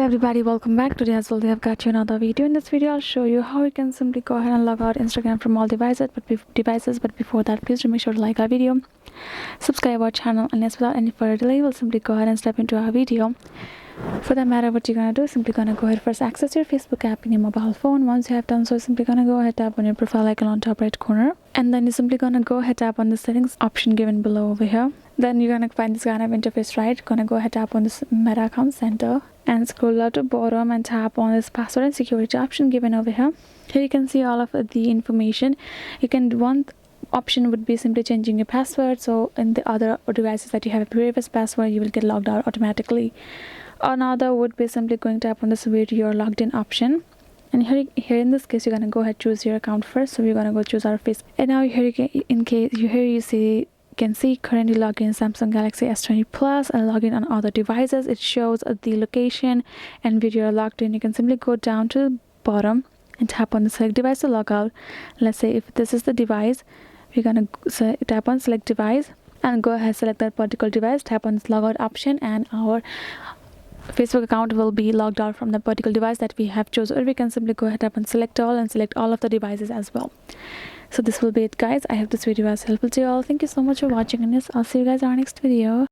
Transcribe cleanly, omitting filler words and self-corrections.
everybody, welcome back. Today as well we have got you another video. In this video I'll show you how you can simply go ahead and log out Instagram from all devices. But before that, please make sure to like our video, subscribe our channel, and yes, without any further delay, we'll simply go ahead and step into our video. For that matter, what you're gonna do is simply gonna go ahead first access your Facebook app in your mobile phone. Once you have done so, simply gonna go ahead tap on your profile icon on top right corner, and then you're simply gonna go ahead tap on the settings option given below over here. Then you're gonna find this kind of interface, right? Gonna go ahead tap on this Meta account center and scroll out to bottom and tap on this password and security option given over here. Here you can see all of the information. One option would be simply changing your password, so in the other devices that you have a previous password, you will get logged out automatically. Another would be simply going to tap on this where you're logged in option, and here in this case you're gonna go ahead choose your account first. So we're gonna go choose our face, and now here you can see currently logged in Samsung Galaxy S20 Plus and log in on other devices. It shows the location and where you're logged in. You can simply go down to the bottom and tap on the select device to log out. Let's say if this is the device, we're gonna tap on select device and go ahead select that particular device, tap on this logout option, and our Facebook account will be logged out from the particular device that we have chosen. Or we can simply go ahead tap on select all and select all of the devices as well. So this will be it, guys. I hope this video was helpful to you all. Thank you so much for watching, and yes, I'll see you guys in our next video.